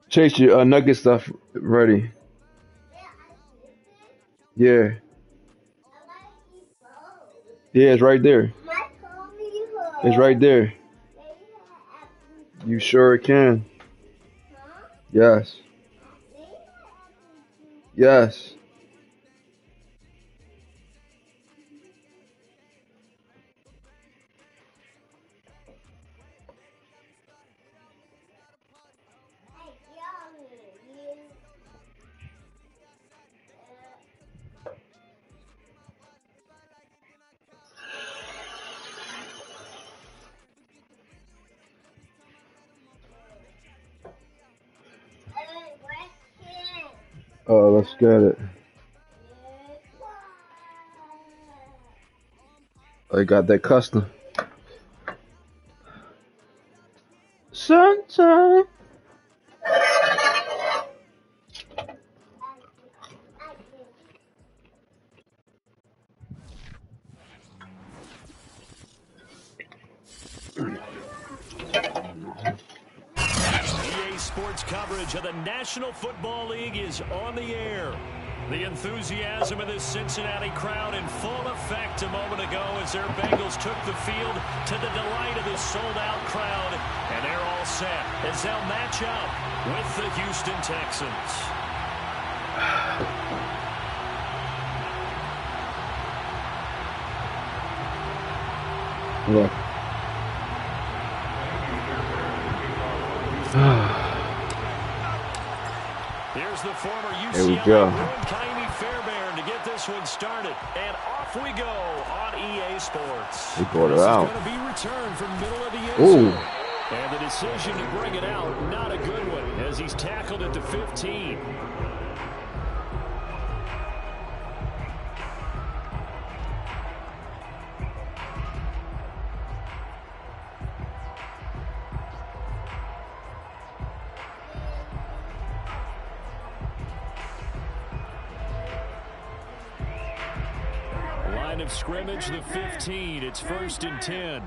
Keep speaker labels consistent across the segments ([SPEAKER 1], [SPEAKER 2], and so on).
[SPEAKER 1] Chase, your nugget stuff ready. Yeah. Yeah, it's right there. It's right there. You sure can. Yes. Yes. Let's get it. I got that custom. Sunshine.
[SPEAKER 2] EA Sports coverage of the National Football League is on the air. The enthusiasm of this Cincinnati crowd in full effect a moment ago as their Bengals took the field to the delight of this sold-out crowd. And they're all set as they'll match up with the Houston Texans.
[SPEAKER 1] Look.
[SPEAKER 2] Here's the former
[SPEAKER 1] Here we
[SPEAKER 2] UCLA
[SPEAKER 1] go.
[SPEAKER 2] Kaimi Fairbairn to get this one started. And off we go on EA Sports.
[SPEAKER 1] He brought it
[SPEAKER 2] This
[SPEAKER 1] out.
[SPEAKER 2] is going to be returned from middle of the end
[SPEAKER 1] Ooh.
[SPEAKER 2] zone. And the decision to bring it out, not a good one, as he's tackled at the 15. Line of scrimmage, the 15. It's 1st and 10.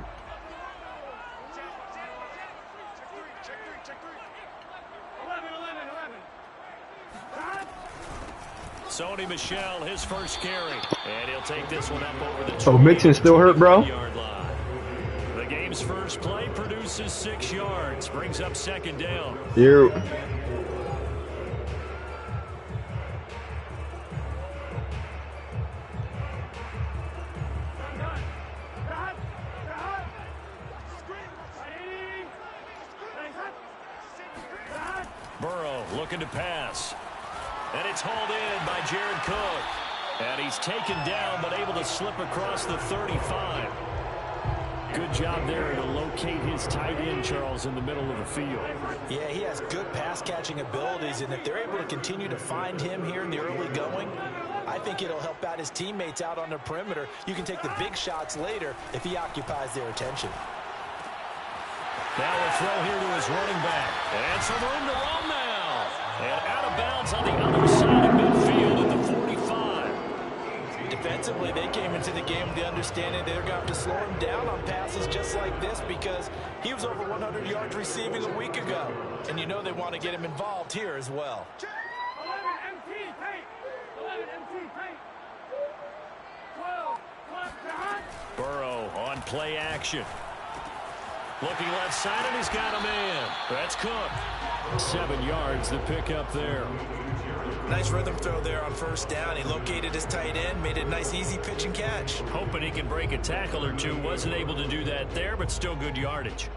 [SPEAKER 2] Sony Michel, his first carry. And he'll take this one up over the
[SPEAKER 1] Oh, Mixon still hurt, bro?
[SPEAKER 2] yard line. The game's first play produces 6 yards. Brings up 2nd down.
[SPEAKER 1] You.
[SPEAKER 2] Burrow looking to pass. And it's hauled in by Jared Cook. And he's taken down but able to slip across the 35. Good job there to locate his tight end, Charles, in the middle of the field.
[SPEAKER 3] Yeah, he has good pass-catching abilities, and if they're able to continue to find him here in the early going, I think it'll help out his teammates out on the perimeter. You can take the big shots later if he occupies their attention.
[SPEAKER 2] Now a throw here to his running back. And some room to roam now. And out of bounds on the other side of midfield at the 45.
[SPEAKER 3] Defensively, they came into the game with the understanding they're going to have to slow him down on passes just like this because he was over 100 yards receiving a week ago. And you know they want to get him involved here as well.
[SPEAKER 4] 11 MT, paint. 11 MT, paint. 12, behind.
[SPEAKER 2] Burrow on play action. Looking left side, and he's got a man. That's Cook. 7 yards, the pickup there.
[SPEAKER 3] Nice rhythm throw there on 1st down. He located his tight end, made a nice easy pitch and catch.
[SPEAKER 2] Hoping he can break a tackle or two. Wasn't able to do that there, but still good yardage.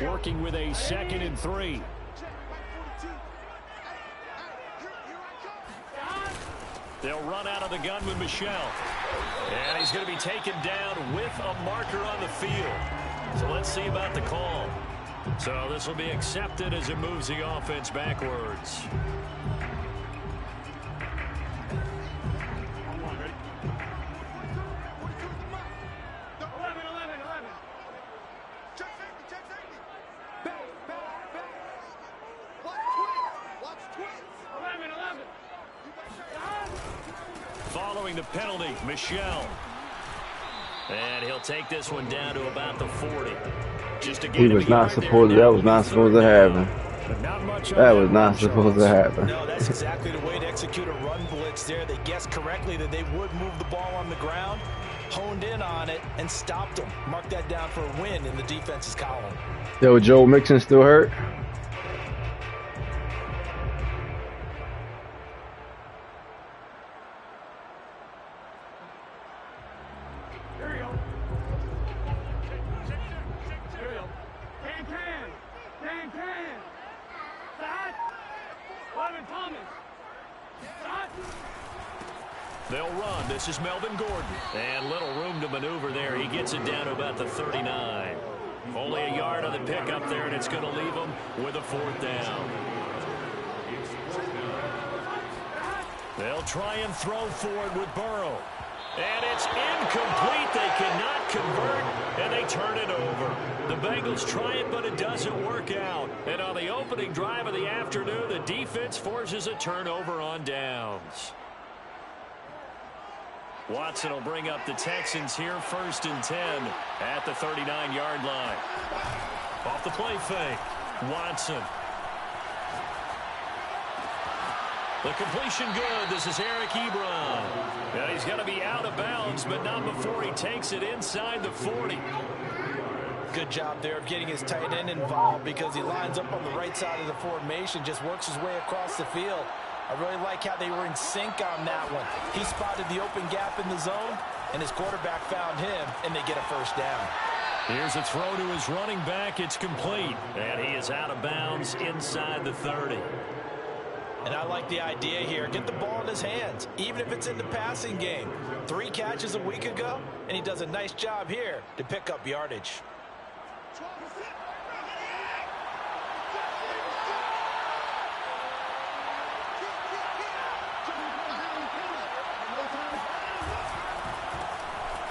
[SPEAKER 2] Working with a 2nd and 3. They'll run out of the gun with Michel. And he's going to be taken down with a marker on the field. So let's see about the call. So this will be accepted as it moves the offense backwards. the penalty, Michel. And he'll take this one down to about the 40. Just a
[SPEAKER 1] He was not supposed. That was not supposed to happen. That was not supposed to happen.
[SPEAKER 3] No, that's exactly the way to execute a run blitz there. They guessed correctly that they would move the ball on the ground, honed in on it, and stopped them. Mark that down for a win in the defense's column.
[SPEAKER 1] Yo, Joe Mixon still hurt?
[SPEAKER 2] They'll run. This is Melvin Gordon. And little room to maneuver there. He gets it down to about the 39. Only a yard on the pickup there, and it's going to leave him with a 4th down. They'll try and throw for it with Burrow. And it's incomplete. They cannot convert, and they turn it over. The Bengals try it, but it doesn't work out. And on the opening drive of the afternoon, the defense forces a turnover on downs. Watson will bring up the Texans here, 1st and 10 at the 39-yard line. Off the play fake, Watson. The completion good. This is Eric Ebron. Yeah, he's got to be out of bounds, but not before he takes it inside the 40.
[SPEAKER 3] Good job there of getting his tight end involved because he lines up on the right side of the formation, just works his way across the field. I really like how they were in sync on that one. He spotted the open gap in the zone, and his quarterback found him, and they get a 1st down.
[SPEAKER 2] Here's a throw to his running back. It's complete, and he is out of bounds inside the 30.
[SPEAKER 3] And I like the idea here. Get the ball in his hands, even if it's in the passing game. 3 catches a week ago, and he does a nice job here to pick up yardage.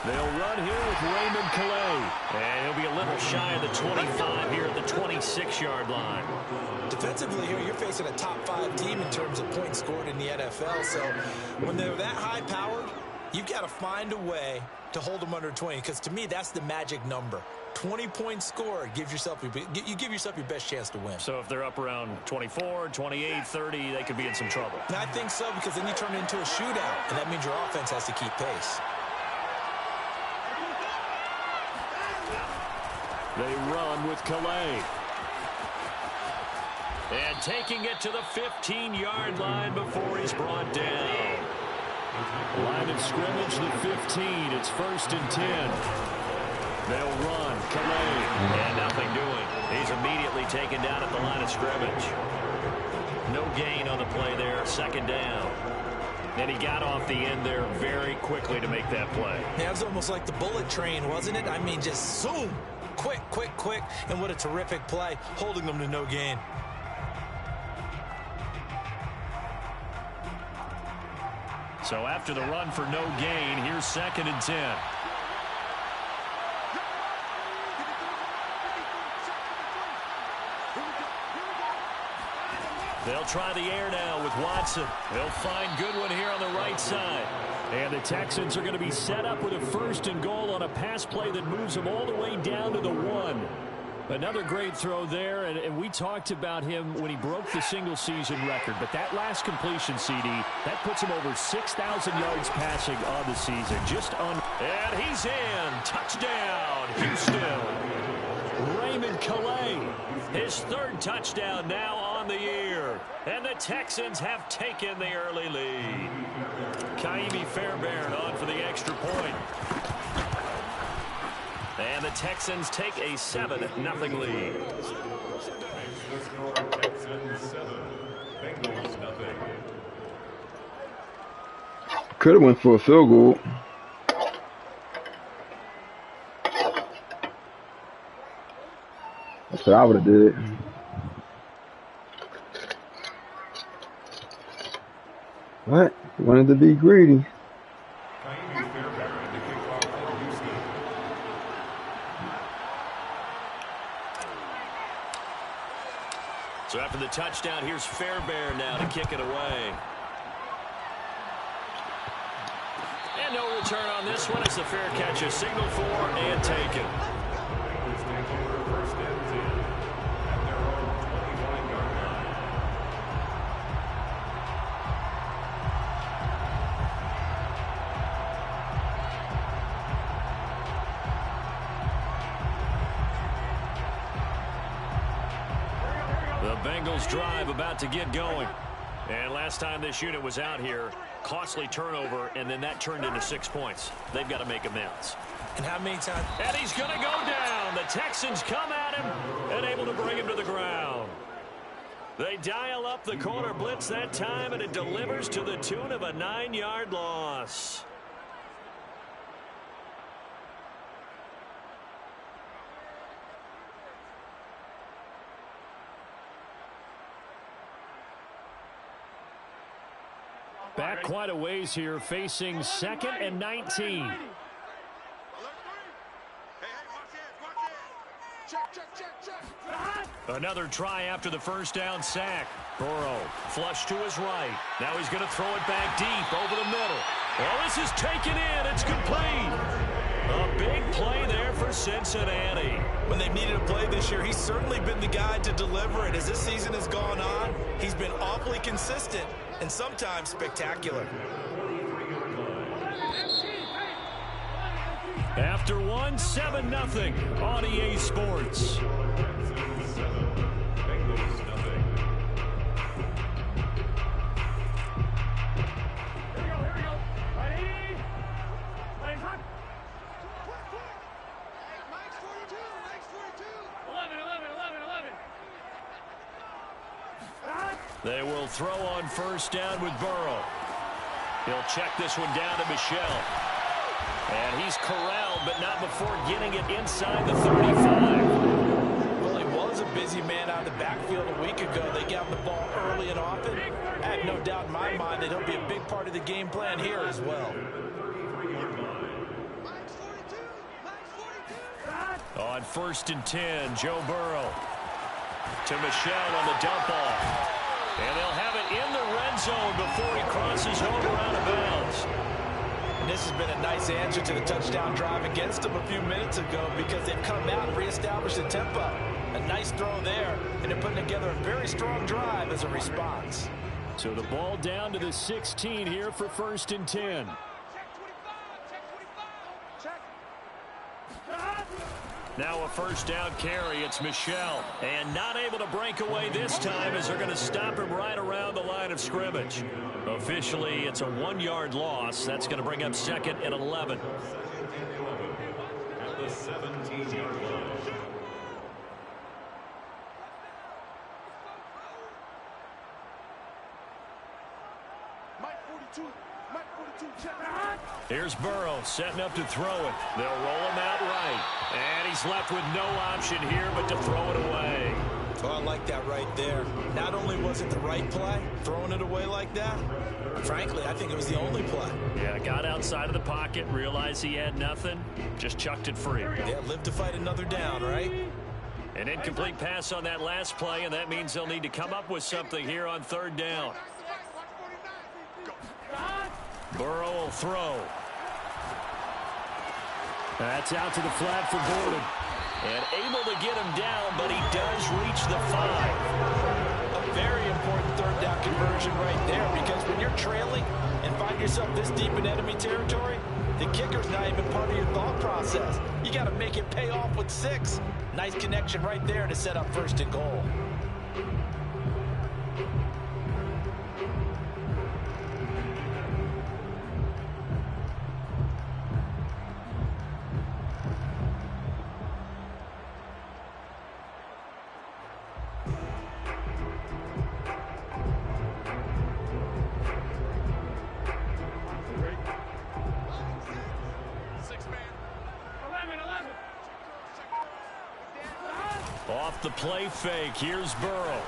[SPEAKER 2] They'll run here with Raymond Calais. And he'll be a little shy of the 25 here at the 26-yard line.
[SPEAKER 3] Defensively here, you're facing a top 5 team in terms of points scored in the NFL. So when they're that high-powered, you've got to find a way to hold them under 20. Because to me, that's the magic number. 20 points scored gives yourself you give yourself your best chance to win.
[SPEAKER 2] So if they're up around 24, 28, 30, they could be in some trouble.
[SPEAKER 3] And I think so, because then you turn it into a shootout, and that means your offense has to keep pace.
[SPEAKER 2] They run with Calais. And taking it to the 15-yard line before he's brought down. Line of scrimmage, the 15. It's 1st and 10. They'll run. Calais. And nothing doing. He's immediately taken down at the line of scrimmage. No gain on the play there. 2nd down. And he got off the end there very quickly to make that play.
[SPEAKER 3] Yeah, it was almost like the bullet train, wasn't it? I mean, just zoom. Quick, quick, quick. And what a terrific play, holding them to no gain.
[SPEAKER 2] So after the run for no gain, here's 2nd and 10. They'll try the air now with Watson. They'll find Goodwin here on the right side. And the Texans are going to be set up with a 1st and goal on a pass play that moves them all the way down to the 1. Another great throw there, and we talked about him when he broke the single-season record. But that last completion, CD, that puts him over 6,000 yards passing on the season. And he's in. Touchdown, Houston. Raymond Calais, his 3rd touchdown now on the year. And the Texans have taken the early lead. Kaimi Fairbairn on for the extra point. And the Texans take a 7-0 lead.
[SPEAKER 1] Could have went for a field goal. That's what I would have did. What? Wanted to be greedy.
[SPEAKER 2] So after the touchdown, here's Fairbairn now to kick it away. And no return on this one. It's a fair catch, a signal for and taken. The Bengals drive about to get going. And last time this unit was out here, costly turnover, and then that turned into 6 points. They've got to make amends.
[SPEAKER 3] And how many times?
[SPEAKER 2] And he's going to go down. The Texans come at him and able to bring him to the ground. They dial up the corner blitz that time, and it delivers to the tune of a 9-yard loss. Back quite a ways here, facing 2nd and 19. Another try after the first down sack. Burrow, flush to his right. Now he's going to throw it back deep over the middle. Well, this is taken in. It's complete. A big play there for Cincinnati.
[SPEAKER 3] When they've needed a play this year, he's certainly been the guy to deliver it. As this season has gone on, he's been awfully consistent and sometimes spectacular.
[SPEAKER 2] After one, 7-0 on EA Sports. They will throw on first down with Burrow. He'll check this one down to Michel. And he's corralled, but not before getting it inside the 35.
[SPEAKER 3] Well, he was a busy man out of the backfield a week ago. They got the ball early and often. I have no doubt in my mind that he'll be a big part of the game plan here as well.
[SPEAKER 2] On 1st and 10, Joe Burrow to Michel on the dump off. And they'll have it in the red zone before he crosses over out of bounds.
[SPEAKER 3] And this has been a nice answer to the touchdown drive against them a few minutes ago because they've come out and reestablished the tempo. A nice throw there, and they're putting together a very strong drive as a response.
[SPEAKER 2] So the ball down to the 16 here for 1st and 10. Now a first down carry. It's Michel. And not able to break away this time as they're going to stop him right around the line of scrimmage. Officially, it's a 1-yard loss. That's going to bring up 2nd and 11. At the 17-yard line. Here's Burrow setting up to throw it. They'll roll him out right. And he's left with no option here but to throw it away.
[SPEAKER 3] Oh, I like that right there. Not only was it the right play, throwing it away like that, frankly, I think it was the only play.
[SPEAKER 2] Yeah, got outside of the pocket, realized he had nothing, just chucked it free.
[SPEAKER 3] Yeah, live to fight another down, right?
[SPEAKER 2] An incomplete pass on that last play, and that means they'll need to come up with something here on 3rd down. Burrow will throw. That's out to the flat for Gordon. And able to get him down, but he does reach the 5.
[SPEAKER 3] A very important 3rd down conversion right there, because when you're trailing and find yourself this deep in enemy territory, the kicker's not even part of your thought process. You got to make it pay off with 6. Nice connection right there to set up 1st and goal.
[SPEAKER 2] Off the play fake, here's Burrow.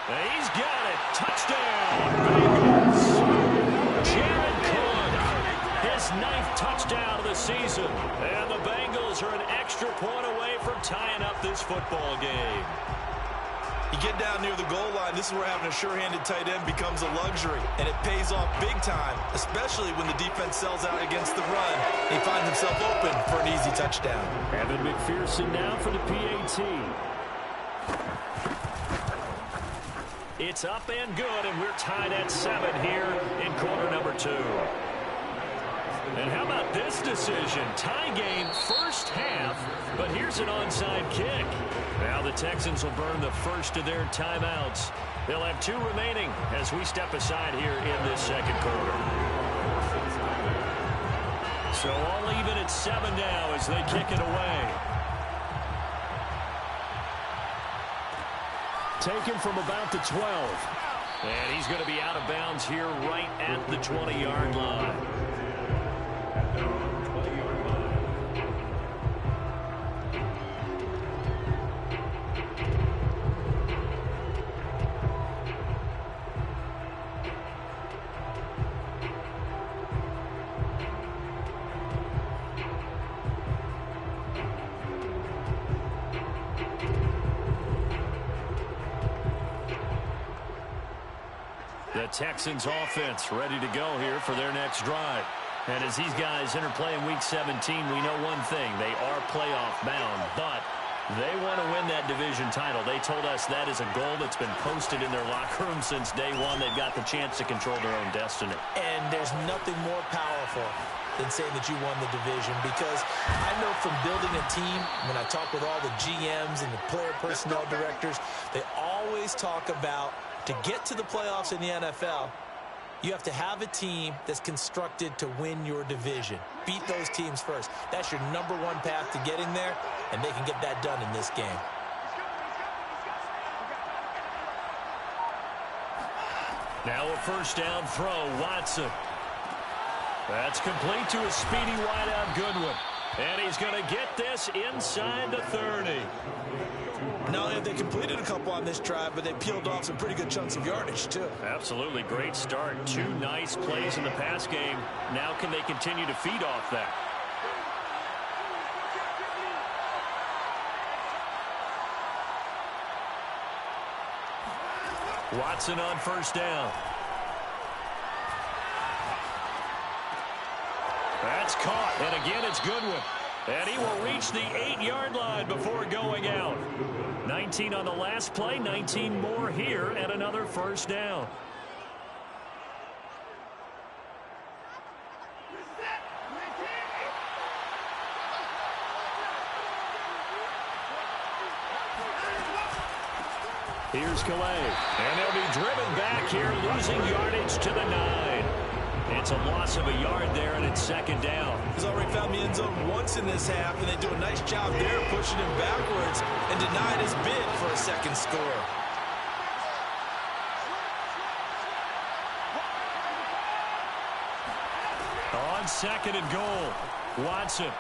[SPEAKER 2] And he's got it. Touchdown, Bengals. Jared Cook, his 9th touchdown of the season. And the Bengals are an extra point away from tying up this football game.
[SPEAKER 3] You get down near the goal line, this is where having a sure-handed tight end becomes a luxury, and it pays off big time, especially when the defense sells out against the run. He finds himself open for an easy touchdown.
[SPEAKER 2] Evan McPherson now for the PAT. It's up and good, and we're tied at 7 here in quarter number 2. And how about this decision? Tie game first half, but here's an onside kick. Now the Texans will burn the first of their timeouts. They'll have 2 remaining as we step aside here in this second quarter. So all even at 7 now as they kick it away. Taken from about the 12. And he's going to be out of bounds here right at the 20-yard line. The Texans offense ready to go here for their next drive. And as these guys interplay in week 17, we know one thing. They are playoff bound, but they want to win that division title. They told us that is a goal that's been posted in their locker room since day one. They've got the chance to control their own destiny.
[SPEAKER 3] And there's nothing more powerful than saying that you won the division, because I know from building a team, when I talk with all the GMs and the player personnel directors, they always talk about, to get to the playoffs in the NFL, you have to have a team that's constructed to win your division. Beat those teams first. That's your #1 path to getting there, and they can get that done in this game.
[SPEAKER 2] Now a first down throw, Watson. That's complete to a speedy wideout Goodwin. And he's going to get this inside the 30.
[SPEAKER 3] Not only have they completed a couple on this drive, but they peeled off some pretty good chunks of yardage, too.
[SPEAKER 2] Absolutely. Great start. 2 nice plays in the pass game. Now can they continue to feed off that? Watson on first down. That's caught. And again, it's Goodwin. And he will reach the 8-yard line before going out. 19 on the last play, 19 more here, and another first down. Here's Calais. And they'll be driven back here, losing yardage to the 9. It's a loss of a yard there, and it's second down.
[SPEAKER 3] He's already found the end zone once in this half, and they do a nice job there pushing him backwards and denied his bid for a second score.
[SPEAKER 2] On second and goal, Watson.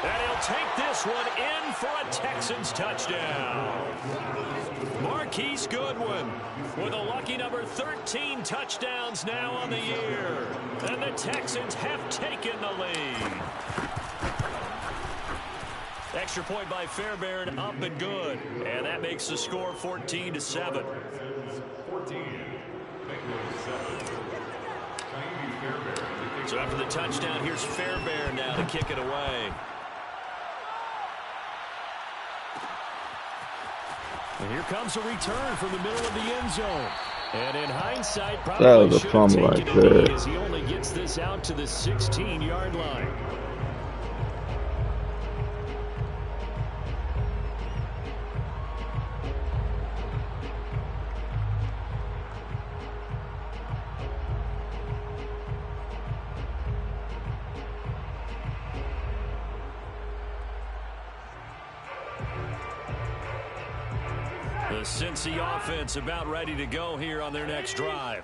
[SPEAKER 2] And he'll take this one in for a Texans touchdown. Marquise Goodwin with a lucky number 13 touchdowns now on the year. And the Texans have taken the lead. Extra point by Fairbairn, up and good. And that makes the score 14-7. So after the touchdown, here's Fairbairn now to kick it away. And here comes a return from the middle of the end zone. And in hindsight, probably should have taken a knee as he only gets this out to the 16-yard line. The Cincy offense about ready to go here on their next drive.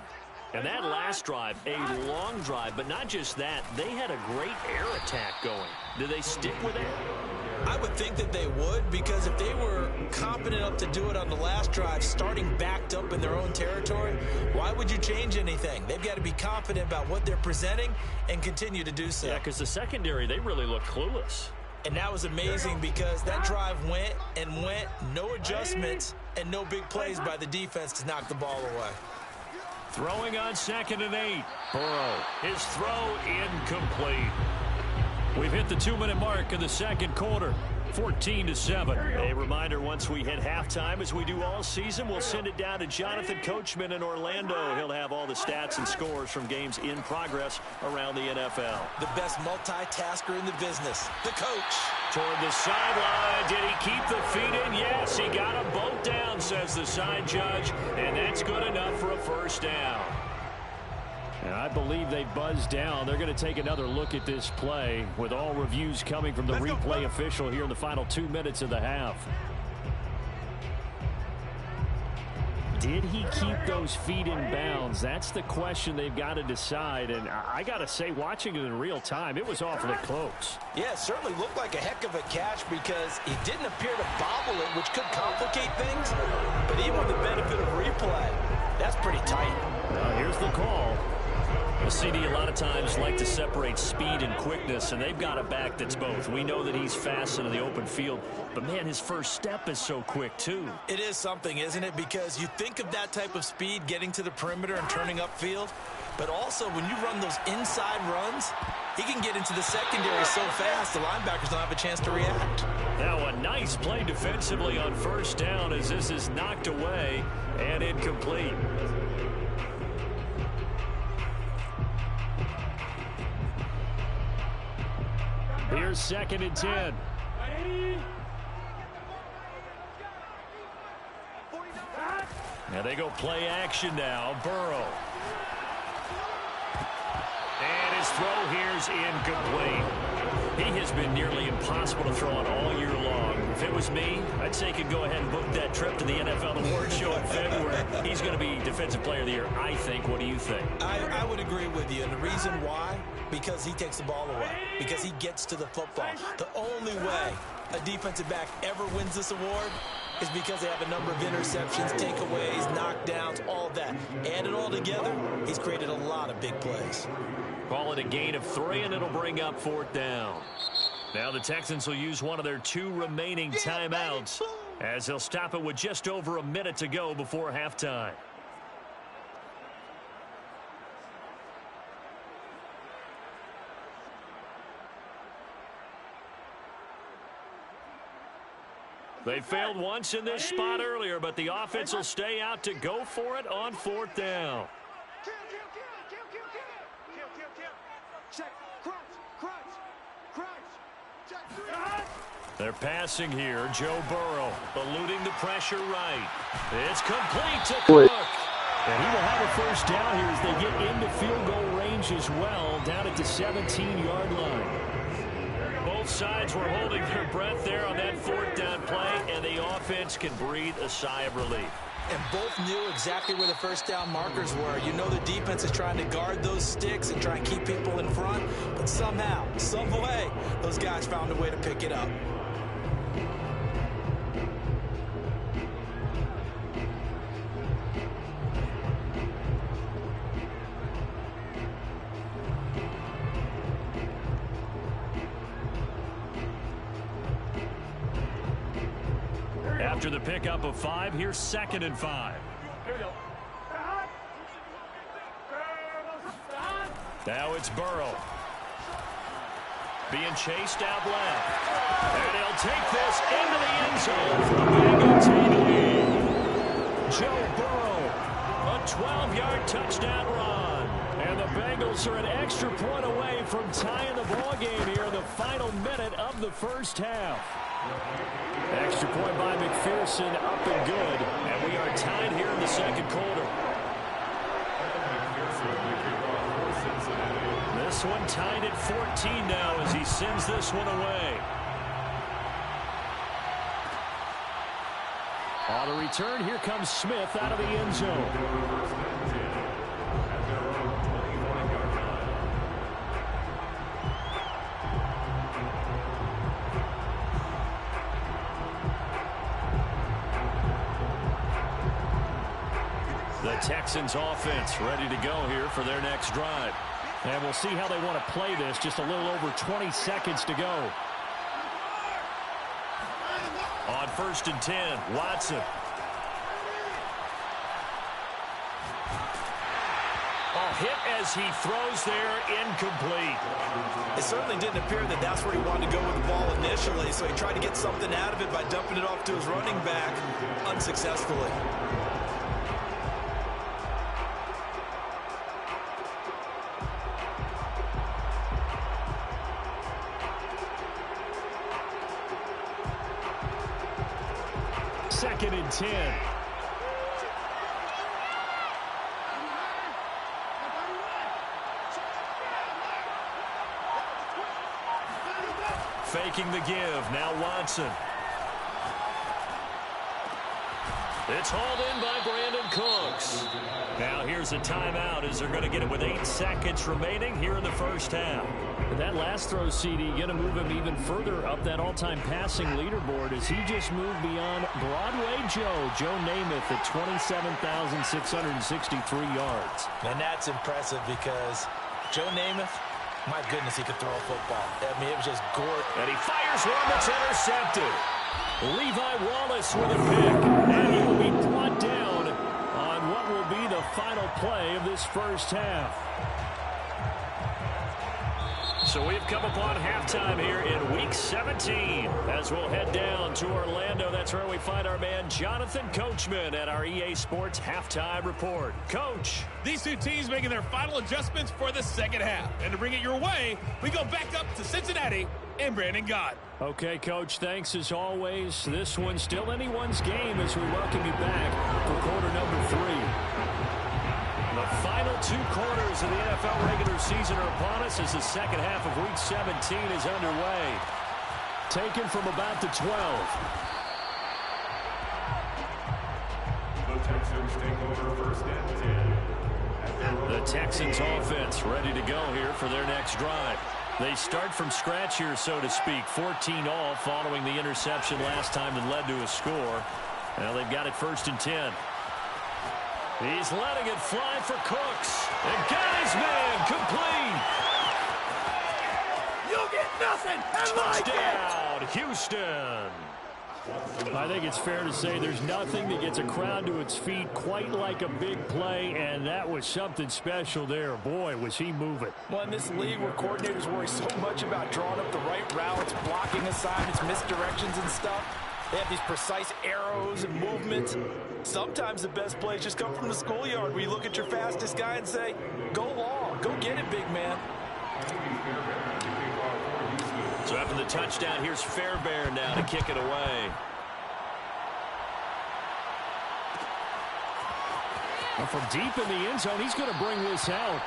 [SPEAKER 2] And that last drive, a long drive, but not just that, they had a great air attack going. Do they stick with it?
[SPEAKER 3] I would think that they would, because if they were competent enough to do it on the last drive, starting backed up in their own territory, why would you change anything? They've got to be confident about what they're presenting and continue to do so.
[SPEAKER 2] Yeah, because the secondary, they really look clueless.
[SPEAKER 3] And that was amazing because that drive went and went, no adjustments, and no big plays by the defense to knock the ball away.
[SPEAKER 2] Throwing on 2nd and 8. Burrow, his throw incomplete. We've hit the 2-minute mark of the second quarter. 14-7. A reminder, once we hit halftime, as we do all season, we'll send it down to Jonathan Coachman in Orlando. He'll have all the stats and scores from games in progress around the NFL.
[SPEAKER 3] The best multitasker in the business, the coach.
[SPEAKER 2] Toward the sideline. Did he keep the feet in? Yes, he got them both down, says the side judge, and that's good enough for a first down. And I believe they buzzed down. They're going to take another look at this play with all reviews coming from the replay official here in the final 2 minutes of the half. Did he keep those feet in bounds? That's the question they've got to decide. And I got to say, watching it in real time, it was awfully close.
[SPEAKER 3] Yeah, it certainly looked like a heck of a catch because he didn't appear to bobble it, which could complicate things. But even with the benefit of replay, that's pretty tight.
[SPEAKER 2] Now here's the call. The CD a lot of times like to separate speed and quickness, and they've got a back that's both. We know that he's fast into the open field, but, man, his first step is so quick, too.
[SPEAKER 3] It is something, isn't it? Because you think of that type of speed getting to the perimeter and turning upfield, but also when you run those inside runs, he can get into the secondary so fast the linebackers don't have a chance to react.
[SPEAKER 2] Now a nice play defensively on first down as this is knocked away and incomplete. Here's 2nd and 10. Now they go play action now. Burrow. And his throw here's incomplete. He has been nearly impossible to throw on all year long. If it was me, I'd say he could go ahead and book that trip to the NFL Awards show in February. He's going to be Defensive Player of the Year, I think. What do you think?
[SPEAKER 3] I would agree with you. And the reason why? Because he takes the ball away. Because he gets to the football. The only way a defensive back ever wins this award is because they have a number of interceptions, takeaways, knockdowns, all that. Add it all together, he's created a lot of big plays.
[SPEAKER 2] Call it a gain of 3, and it'll bring up 4th down. Now the Texans will use one of their 2 remaining timeouts as they'll stop it with just over a minute to go before halftime. They failed once in this spot earlier, but the offense will stay out to go for it on 4th down. They're passing here. Joe Burrow eluding the pressure right. It's complete to Cook. And he will have a first down here as they get into field goal range as well, down at the 17-yard line. Both sides were holding their breath there on that 4th down play, and the offense can breathe a sigh of relief.
[SPEAKER 3] And both knew exactly where the first down markers were. You know the defense is trying to guard those sticks and try and keep people in front, but somehow, some way, those guys found a way to pick it up.
[SPEAKER 2] After the pickup of 5, here's 2nd and 5. Now it's Burrow. Being chased out left. And he'll take this into the end zone for a Bengal take lead. Joe Burrow, a 12-yard touchdown run. And the Bengals are an extra point away from tying the ballgame here in the final minute of the first half. Extra point by McPherson, up and good. And we are tied here in the second quarter. This one tied at 14 now as he sends this one away. On a return, here comes Smith out of the end zone. The Texans offense ready to go here for their next drive. And we'll see how they want to play this. Just a little over 20 seconds to go. On 1st and 10, Watson. Hit as he throws there, incomplete.
[SPEAKER 3] It certainly didn't appear that that's where he wanted to go with the ball initially, so he tried to get something out of it by dumping it off to his running back unsuccessfully.
[SPEAKER 2] Second and 10. Faking the give. Now Watson. It's hauled in by Brandon Cooks. Now here's a timeout as they're going to get it with 8 seconds remaining here in the first half.
[SPEAKER 5] And that last throw, CD, going to move him even further up that all-time passing leaderboard as he just moved beyond Broadway Joe Namath at 27,663 yards.
[SPEAKER 3] And that's impressive because Joe Namath, my goodness, he could throw a football. I mean, it was just gorgeous.
[SPEAKER 2] And he fires one that's intercepted. Levi Wallace with a pick. And he will be brought down on what will be the final play of this first half. So we've come upon halftime here in Week 17 as we'll head down to Orlando. That's where we find our man Jonathan Coachman at our EA Sports Halftime Report. Coach.
[SPEAKER 6] These two teams making their final adjustments for the second half. And to bring it your way, we go back up to Cincinnati and Brandon Gott.
[SPEAKER 5] Okay, Coach, thanks as always. This one's still anyone's game as we welcome you back for quarter number 3.
[SPEAKER 2] The final 2 quarters of the NFL regular season are upon us as the second half of Week 17 is underway.
[SPEAKER 5] Taken from about the 12.
[SPEAKER 4] The Texans take over 1st and 10.
[SPEAKER 2] The Texans offense ready to go here for their next drive. They start from scratch here, so to speak. 14 all following the interception last time that led to a score. Now they've got it 1st and 10. He's letting it fly for Cooks. And got his man complete.
[SPEAKER 4] You'll get nothing.
[SPEAKER 2] Touchdown, Houston.
[SPEAKER 5] I think it's fair to say there's nothing that gets a crowd to its feet quite like a big play, and that was something special there. Boy, was he moving.
[SPEAKER 3] Well, in this league where coordinators worry so much about drawing up the right routes, blocking assignments, misdirections and stuff, they have these precise arrows and movements. Sometimes the best plays just come from the schoolyard where you look at your fastest guy and say, go long, go get it, big man.
[SPEAKER 2] So after the touchdown, here's Fairbairn now to kick it away.
[SPEAKER 5] And from deep in the end zone, he's going to bring this out.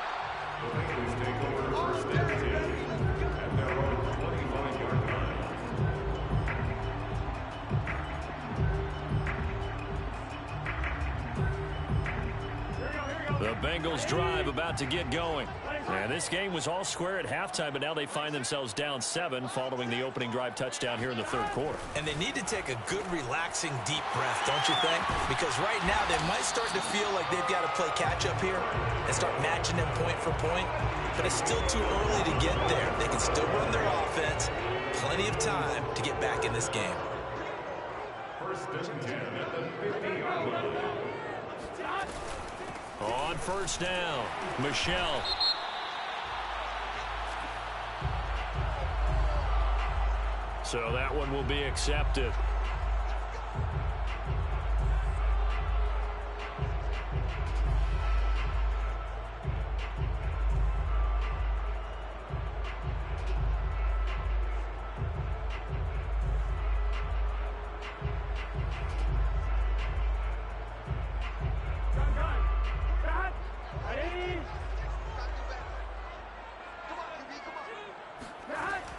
[SPEAKER 2] The Bengals drive about to get going. And this game was all square at halftime, but now they find themselves down 7 following the opening drive touchdown here in the 3rd quarter.
[SPEAKER 3] And they need to take a good, relaxing, deep breath, don't you think? Because right now they might start to feel like they've got to play catch-up here and start matching them point for point. But it's still too early to get there. They can still run their offense. Plenty of time to get back in this game.
[SPEAKER 4] 1st and 10 at the 50-yard line.
[SPEAKER 2] On 1st down, Michelle. So that one will be accepted.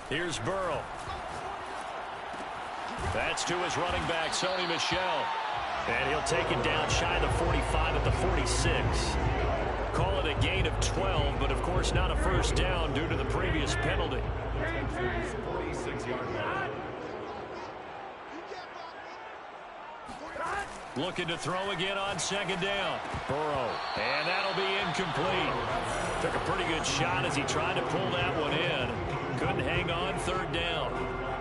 [SPEAKER 2] Here's Burrow. That's to his running back, Sony Michel. And he'll take it down shy of the 45 at the 46. Call it a gain of 12, but of course not a 1st down due to the previous penalty.
[SPEAKER 4] 46-yard line.
[SPEAKER 2] Looking to throw again on 2nd down. Burrow. And that'll be incomplete. Took a pretty good shot as he tried to pull that one in. Couldn't hang on 3rd down.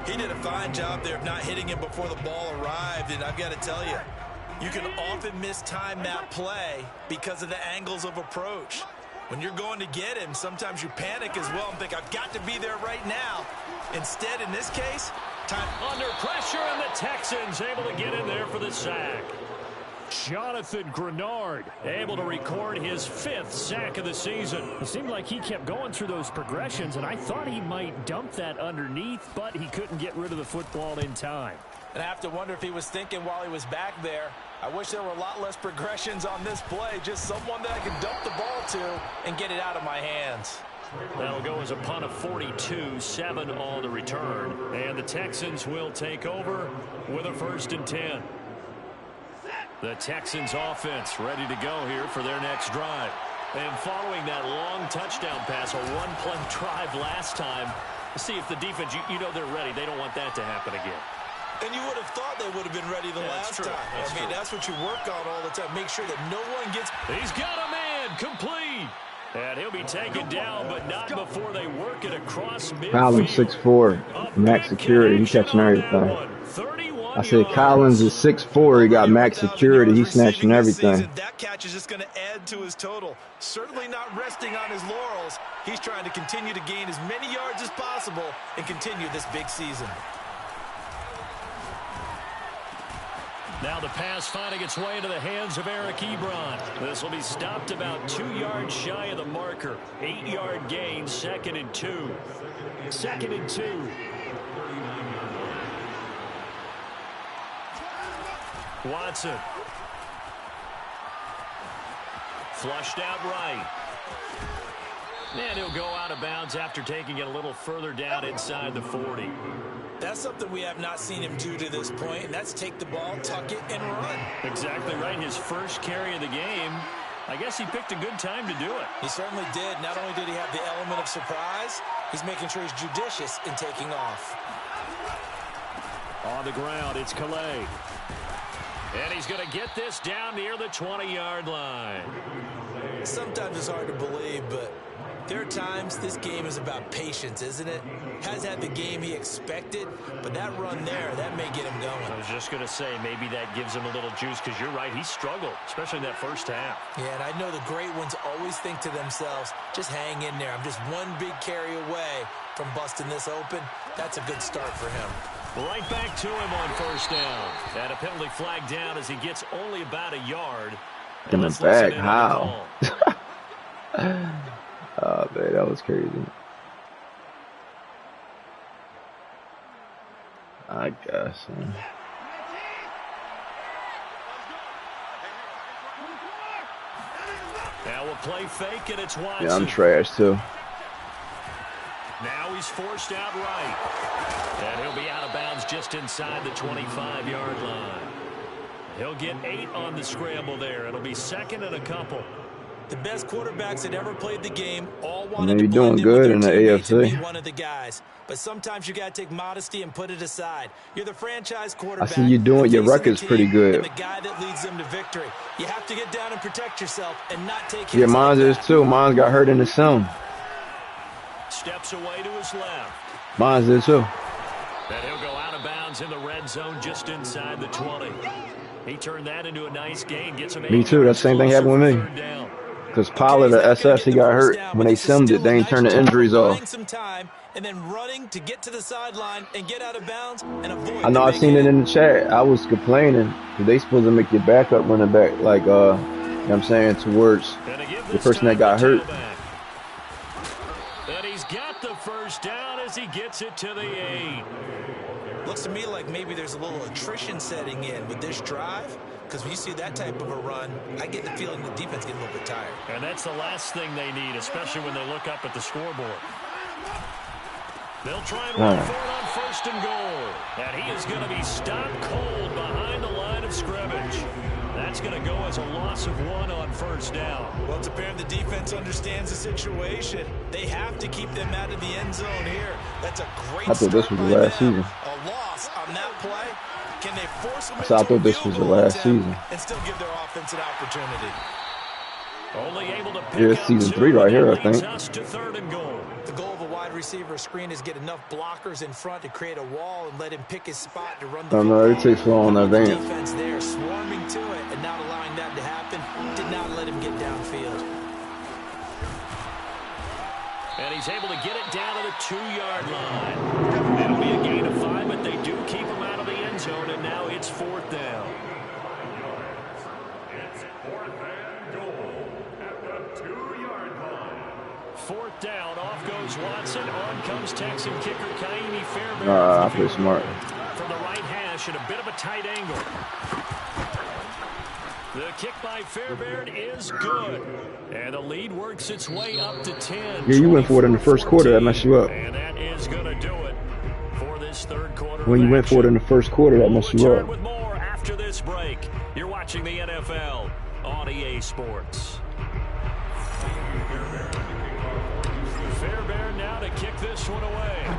[SPEAKER 3] He did a fine job there of not hitting him before the ball arrived, and I've got to tell you, you can often mistime that play because of the angles of approach. When you're going to get him, sometimes you panic as well and think, I've got to be there right now. Instead, in this case, time
[SPEAKER 2] under pressure, and the Texans able to get in there for the sack. Jonathan Grenard able to record his 5th sack of the season.
[SPEAKER 5] It seemed like he kept going through those progressions, and I thought he might dump that underneath, but he couldn't get rid of the football in time.
[SPEAKER 3] And I have to wonder if he was thinking while he was back there, I wish there were a lot less progressions on this play, just someone that I could dump the ball to and get it out of my hands.
[SPEAKER 2] That'll go as a punt of 42, 7 on the return. And the Texans will take over with a 1st and 10. The Texans offense ready to go here for their next drive. And following that long touchdown pass, a one-play drive last time, see if the defense, you know they're ready. They don't want that to happen again.
[SPEAKER 3] And you would have thought they would have been ready the last time. I mean, that's what you work on all the time. Make sure that no one gets...
[SPEAKER 2] He's got a man complete. And he'll be taken down, but not before they work it across midfield.
[SPEAKER 1] Collins 6'4", max security. He's catching everything. I said Collins is 6'4". He got max security. He's snatching everything.
[SPEAKER 3] That catch is just going to add to his total. Certainly not resting on his laurels. He's trying to continue to gain as many yards as possible and continue this big season.
[SPEAKER 2] Now the pass finding its way into the hands of Eric Ebron. This will be stopped about 2 yards shy of the marker. 8-yard gain, 2nd and 2. 2nd and 2. Watson. Flushed out right. And he'll go out of bounds after taking it a little further down inside the 40.
[SPEAKER 3] That's something we have not seen him do to this point, and that's take the ball, tuck it, and run.
[SPEAKER 2] Exactly right. His first carry of the game. I guess he picked a good time to do it.
[SPEAKER 3] He certainly did. Not only did he have the element of surprise, he's making sure he's judicious in taking off.
[SPEAKER 2] On the ground, it's Calais. And he's going to get this down near the 20-yard line.
[SPEAKER 3] Sometimes it's hard to believe, but there are times this game is about patience, isn't it? Has had the game he expected, but that run there, that may get him going.
[SPEAKER 2] I was just going to say, maybe that gives him a little juice, because you're right, he struggled, especially in that first half.
[SPEAKER 3] Yeah, and I know the great ones always think to themselves, just hang in there. I'm just one big carry away from busting this open. That's a good start for him.
[SPEAKER 2] Right back to him on 1st down. And a penalty flag down as he gets only about a yard.
[SPEAKER 1] In the back, how? Oh, man, that was crazy. I guess.
[SPEAKER 2] Now we'll play fake, and it's Watson.
[SPEAKER 1] Yeah, I'm trash, too.
[SPEAKER 2] Now he's forced out right. And he'll be out of bounds just inside the 25-yard line. He'll get 8 on the scramble there. It'll be 2nd and a couple.
[SPEAKER 3] The best quarterbacks that ever played the game all wanted
[SPEAKER 1] you're
[SPEAKER 3] to
[SPEAKER 1] doing good in the AFC.
[SPEAKER 3] One of the guys. But sometimes you got to take modesty and put it aside. You're the franchise quarterback.
[SPEAKER 1] I see you doing your record's pretty good.
[SPEAKER 3] And the guy that leads them to victory. You have to get down and protect yourself and not take hits.
[SPEAKER 1] Yeah, mine is too. Mine got hurt in the sun.
[SPEAKER 2] Steps away to his left.
[SPEAKER 1] Mine is too.
[SPEAKER 2] And he'll go out of bounds in the red zone just inside the 20. He turned that into a nice gain. Gets him.
[SPEAKER 1] Me too. That same thing happened with me. Because Pollard, the SS, he got hurt. When they simmed it, they ain't turned the injuries off.
[SPEAKER 3] Some time and then running to get to the sideline and get out of bounds and avoid.
[SPEAKER 1] I know I've seen it in the chat. I was complaining. They supposed to make your backup running back, like, you know what I'm saying, towards the person that got hurt.
[SPEAKER 2] And he's got the 1st down as he gets it to the 8.
[SPEAKER 3] Looks to me like maybe there's a little attrition setting in with this drive. Because when you see that type of a run, I get the feeling the defense getting a little bit tired.
[SPEAKER 2] And that's the last thing they need, especially when they look up at the scoreboard. They'll try and run for it on 1st and goal. And he is going to be stopped cold behind the line of scrimmage. That's going to go as a loss of 1 on 1st down.
[SPEAKER 3] Well, it's apparent the defense understands the situation. They have to keep them out of the end zone here. That's a great
[SPEAKER 1] I thought this was the last season.
[SPEAKER 3] A loss on that play. Can they force them
[SPEAKER 1] I thought this was the last season.
[SPEAKER 3] And still give their offense an opportunity?
[SPEAKER 2] Only able to pick
[SPEAKER 1] Yeah, it's
[SPEAKER 2] up
[SPEAKER 1] season
[SPEAKER 2] 2,
[SPEAKER 1] 3 right here, I
[SPEAKER 2] and that leads
[SPEAKER 1] think.
[SPEAKER 2] us to 3rd and goal.
[SPEAKER 3] The goal of a wide receiver screen is get enough blockers in front to create a wall and let him pick his spot to run the
[SPEAKER 1] I don't know, it takes long to
[SPEAKER 3] The
[SPEAKER 1] advance.
[SPEAKER 3] defense there swarming to it and not allowing that to happen. Did not let him get downfield.
[SPEAKER 2] And he's able to get it down to the 2-yard line. It'll be a gain of 5, but they do keep him out of the end zone, and now it's 4th down.
[SPEAKER 4] It's 4th and goal at the 2-yard line.
[SPEAKER 2] 4th down, off goes Watson. On comes Texan kicker Kaimi Fairbairn.
[SPEAKER 1] I play smart.
[SPEAKER 2] From the right hash at a bit of a tight angle. The kick by Fairbairn is good. And the lead works its way up to 10.
[SPEAKER 1] Yeah, you went for it in the first quarter. That messed you up.
[SPEAKER 2] And that is going to do it for this 3rd quarter.
[SPEAKER 1] When you went for it in the first quarter, that messed you
[SPEAKER 2] Return
[SPEAKER 1] up.
[SPEAKER 2] with more after this break. You're watching the NFL on EA Sports. Fairbairn now to kick this one away.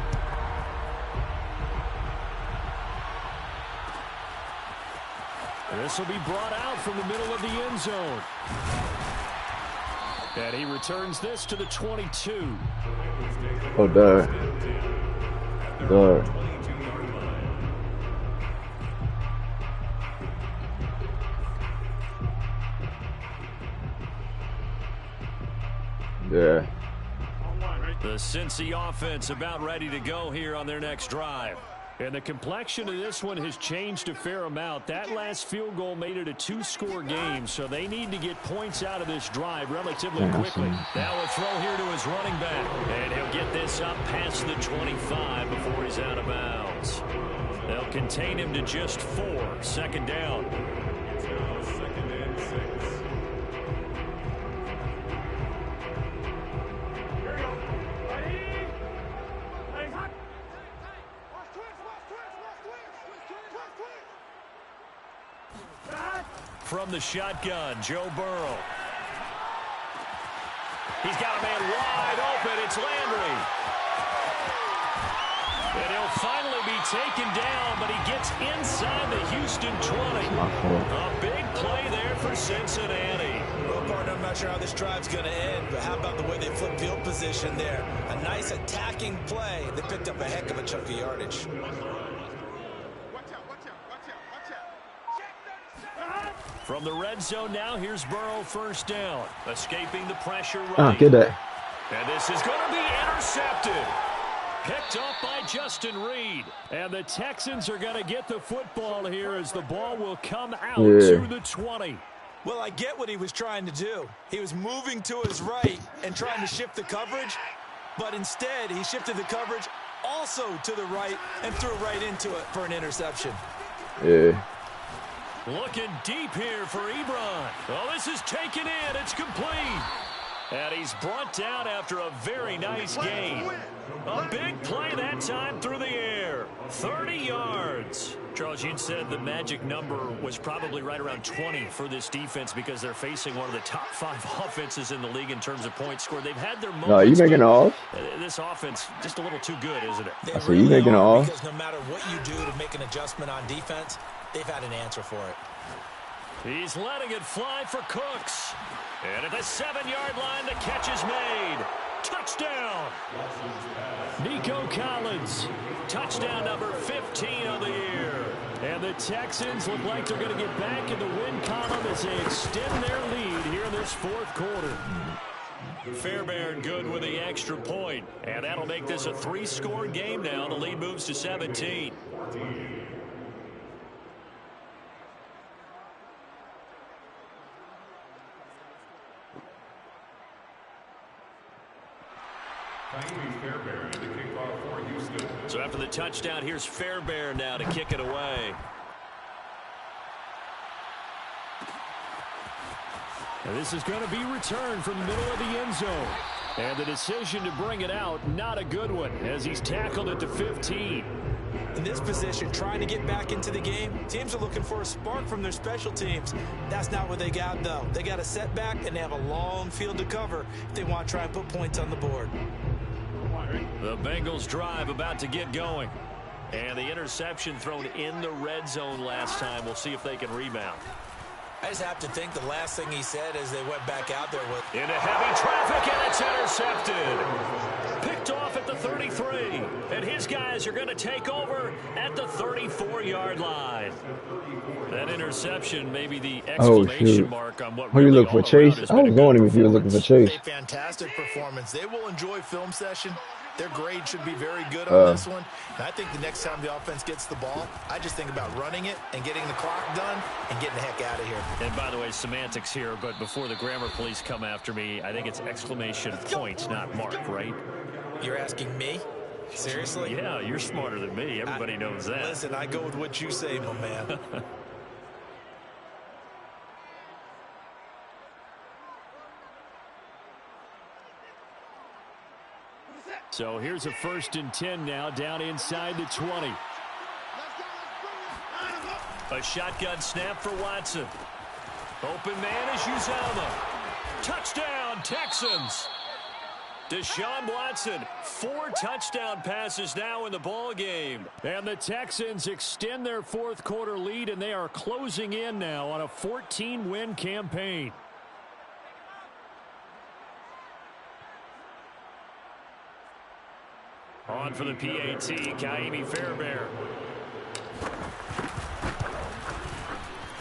[SPEAKER 2] This will be brought out from the middle of the end zone. And he returns this to the 22.
[SPEAKER 1] Oh, duh. Yeah.
[SPEAKER 2] The Cincy offense about ready to go here on their next drive. And the complexion of this one has changed a fair amount. That last field goal made it a 2-score game, so they need to get points out of this drive relatively quickly. Now a throw here to his running back, and he'll get this up past the 25 before he's out of bounds. They'll contain him to just 4, 2nd down.
[SPEAKER 4] It's now 2nd and 6. Here we go. Ready? Play hot.
[SPEAKER 2] From the shotgun, Joe Burrow. He's got a man wide open. It's Landry. And he'll finally be taken down, but he gets inside the Houston 20. A big play there for Cincinnati.
[SPEAKER 3] Well, partner, I'm not sure how this drive's going to end, but how about the way they flip field position there? A nice attacking play. They picked up a heck of a chunk of yardage.
[SPEAKER 2] From the red zone now, here's Burrow 1st down. Escaping the pressure
[SPEAKER 1] Get that.
[SPEAKER 2] And this is going to be intercepted. Picked up by Justin Reed. And the Texans are going to get the football here as the ball will come out to the 20.
[SPEAKER 3] Well, I get what he was trying to do. He was moving to his right and trying to shift the coverage, but instead he shifted the coverage also to the right and threw right into it for an interception.
[SPEAKER 1] Yeah.
[SPEAKER 2] Looking deep here for Ebron. Oh, this is taken in. It's complete. And he's brought down after a very nice gain. A big play that time through the air. 30 yards. Charles, you'd said the magic number was probably right around 20 for this defense because they're facing one of the top 5 offenses in the league in terms of points scored. They've had their moments.
[SPEAKER 1] No, you making it off?
[SPEAKER 2] This offense just a little too good, isn't it?
[SPEAKER 3] They
[SPEAKER 1] So you making it off?
[SPEAKER 3] Because no matter what you do to make an adjustment on defense, they've had an answer for it.
[SPEAKER 2] He's letting it fly for Cooks. And at the 7-yard line, the catch is made. Touchdown! Nico Collins. Touchdown number 15 of the year. And the Texans look like they're going to get back in the win column as they extend their lead here in this 4th quarter. Fairbairn good with the extra point. And that'll make this a 3-score game now. The lead moves to 17.
[SPEAKER 4] Fairbairn to kick off for Houston.
[SPEAKER 2] So after the touchdown, here's Fairbairn now to kick it away. And this is going to be returned from the middle of the end zone. And the decision to bring it out, not a good one, as he's tackled at the 15.
[SPEAKER 3] In this position, trying to get back into the game, teams are looking for a spark from their special teams. That's not what they got, though. They got a setback, and they have a long field to cover if they want to try and put points on the board.
[SPEAKER 2] The Bengals drive about to get going. And the interception thrown in the red zone last time. We'll see if they can rebound.
[SPEAKER 3] I just have to think the last thing he said as they went back out there was,
[SPEAKER 2] into heavy traffic, and it's intercepted. Picked off at the 33. And his guys are going to take over at the 34-yard line. That interception may be the exclamation mark on what
[SPEAKER 1] Who you look for, Chase? I was going to him if you were looking for Chase.
[SPEAKER 3] a fantastic performance. They will enjoy film session. Their grade should be very good on this one. And I think the next time the offense gets the ball, I just think about running it and getting the clock done and getting the heck out of here.
[SPEAKER 2] And by the way, semantics here, but before the grammar police come after me, I think it's exclamation point, not mark, right?
[SPEAKER 3] You're asking me? Seriously?
[SPEAKER 2] Yeah, you're smarter than me. Everybody knows that.
[SPEAKER 3] Listen, I go with what you say, my man.
[SPEAKER 5] So here's a 1st and 10 now, down inside the 20.
[SPEAKER 2] A shotgun snap for Watson. Open man is Uzama. Touchdown, Texans. Deshaun Watson, 4 touchdown passes now in the ball game.
[SPEAKER 5] And the Texans extend their 4th quarter lead, and they are closing in now on a 14-win campaign.
[SPEAKER 2] On for the PAT, Kaimi Fairbairn.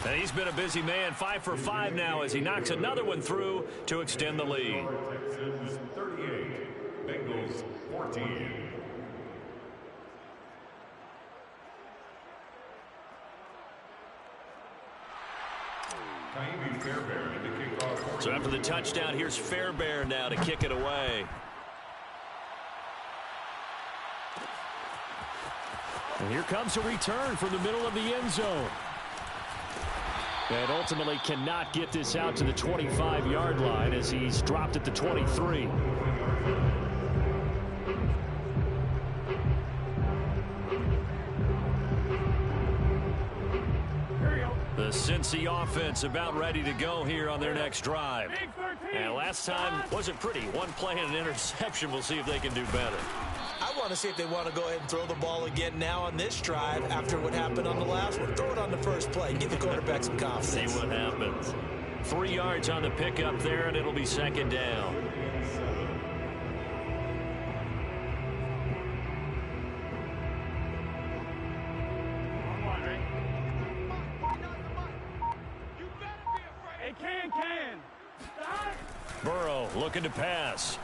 [SPEAKER 2] And he's been a busy man, 5 for 5 now as he knocks another one through to extend the lead.
[SPEAKER 4] Texans 38, Bengals 14. Kaimi Fairbairn to kick off.
[SPEAKER 2] So after the touchdown, here's Fairbairn now to kick it away.
[SPEAKER 5] And here comes a return from the middle of the end zone. And ultimately cannot get this out to the 25-yard line as he's dropped at the 23.
[SPEAKER 2] The Cincy offense about ready to go here on their next drive. And last time wasn't pretty. One play and an interception. We'll see if they can do better.
[SPEAKER 3] I want to see if they want to go ahead and throw the ball again now on this drive after what happened on the last one. Throw it on the first play. Give the quarterback some confidence.
[SPEAKER 2] See what happens. 3 yards on the pickup there, and it'll be 2nd down. Burrow looking to pass.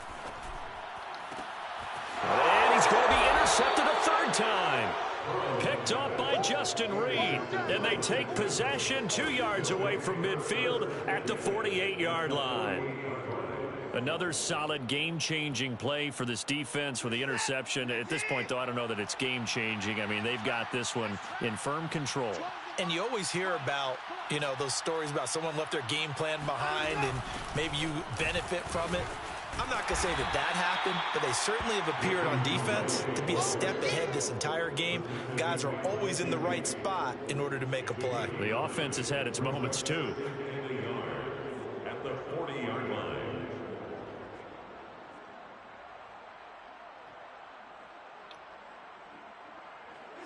[SPEAKER 2] And he's going to be intercepted a 3rd time. Picked off by Justin Reed. And they take possession 2 yards away from midfield at the 48-yard line. Another solid game-changing play for this defense with the interception. At this point, though, I don't know that it's game-changing. I mean, they've got this one in firm control.
[SPEAKER 3] And you always hear about, you know, those stories about someone left their game plan behind and maybe you benefit from it. I'm not going to say that happened, but they certainly have appeared on defense to be a step ahead this entire game. Guys are always in the right spot in order to make a play.
[SPEAKER 2] The offense has had its moments, too.
[SPEAKER 4] At the 40-yard line.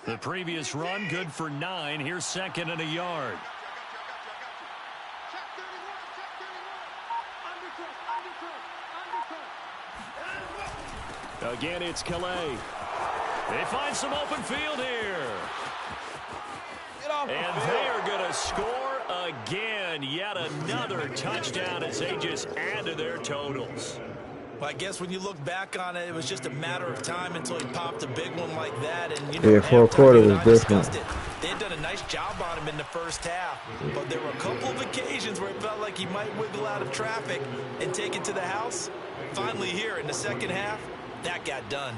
[SPEAKER 2] The previous run, good for 9. Here's 2nd and a yard.
[SPEAKER 5] Again, it's Calais.
[SPEAKER 2] They find some open field here. And they are going to score again. Yet another touchdown as they just add to their totals.
[SPEAKER 3] Well, I guess when you look back on it, it was just a matter of time until he popped a big one like that. And, you know,
[SPEAKER 1] Yeah, 4th quarter was different.
[SPEAKER 3] They had done a nice job on him in the first half, but there were a couple of occasions where it felt like he might wiggle out of traffic and take it to the house. Finally here in the 2nd half, that got done.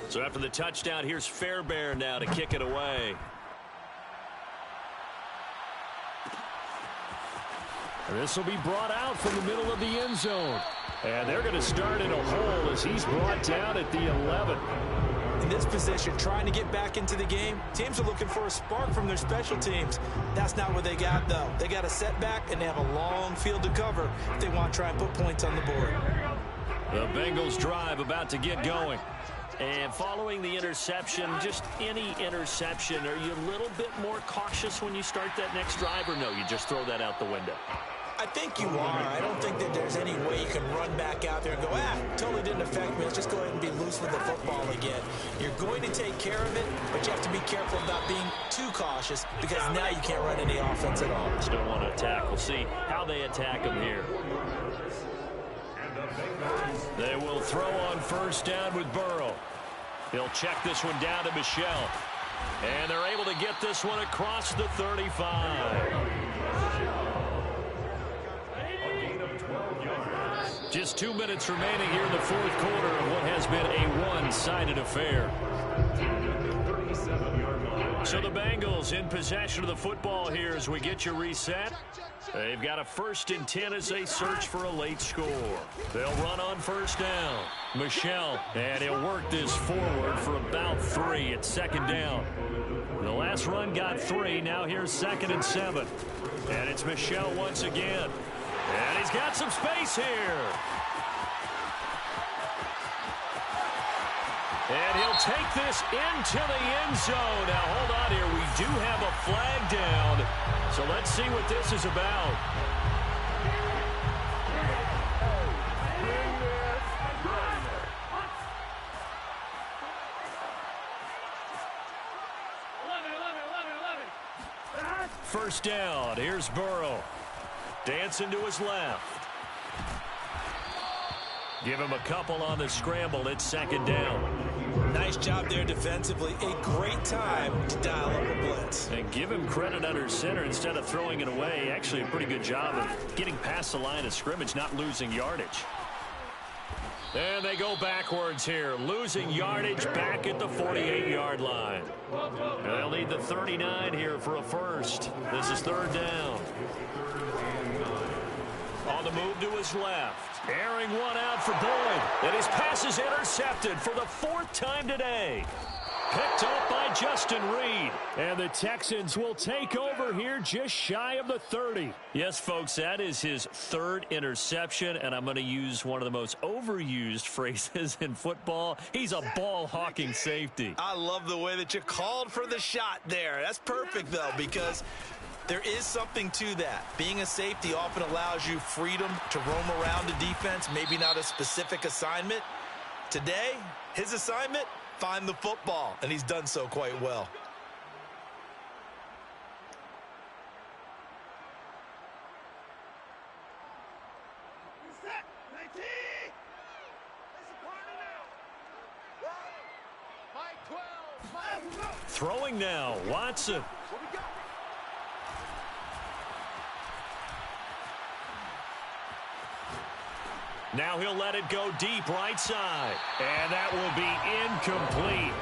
[SPEAKER 2] So after the touchdown, here's Fairbairn now to kick it away.
[SPEAKER 5] This will be brought out from the middle of the end zone. And they're going to start in a hole as he's brought down at the 11.
[SPEAKER 3] In this position, trying to get back into the game, teams are looking for a spark from their special teams. That's not what they got, though. They got a setback, and they have a long field to cover if they want to try and put points on the board.
[SPEAKER 2] The Bengals drive about to get going. And following the interception, just any interception, are you a little bit more cautious when you start that next drive, or no, you just throw that out the window?
[SPEAKER 3] I think you are. I don't think that there's any way you can run back out there and go, totally didn't affect me. Let's just go ahead and be loose with the football again. You're going to take care of it, but you have to be careful about being too cautious because now you can't run any offense at all.
[SPEAKER 2] Just don't want to attack. We'll see how they attack them here. They will throw on first down with Burrow. He'll check this one down to Michel. And they're able to get this one across the 35. Just 2 minutes remaining here in the fourth quarter of what has been a one-sided affair. So the Bengals in possession of the football here as we get you reset. They've got a 1st and 10 as they search for a late score. They'll run on first down. Michel, and he'll work this forward for about 3 at 2nd down. The last run got 3. Now here's 2nd and 7. And it's Michel once again. And he's got some space here. And he'll take this into the end zone. Now, hold on here. We do have a flag down. So let's see what this is about. First down. Here's Burrow. Dancing to his left. Give him a couple on the scramble. It's 2nd down.
[SPEAKER 3] Nice job there defensively. A great time to dial up a blitz.
[SPEAKER 2] And give him credit under center instead of throwing it away. Actually a pretty good job of getting past the line of scrimmage, not losing yardage. And they go backwards here. Losing yardage back at the 48-yard line. And they'll need the 39 here for a first. This is 3rd down. On the move to his left. Airing one out for Boyd. And his pass is intercepted for the 4th time today. Picked up by Justin Reed.
[SPEAKER 5] And the Texans will take over here just shy of the 30.
[SPEAKER 2] Yes, folks, that is his 3rd interception, and I'm going to use one of the most overused phrases in football. He's a ball-hawking safety.
[SPEAKER 3] I love the way that you called for the shot there. That's perfect, though, because there is something to that. Being a safety often allows you freedom to roam around the defense, maybe not a specific assignment. Today, his assignment, find the football, and he's done so quite well.
[SPEAKER 2] Throwing now, Watson. Now he'll let it go deep right side. And that will be incomplete.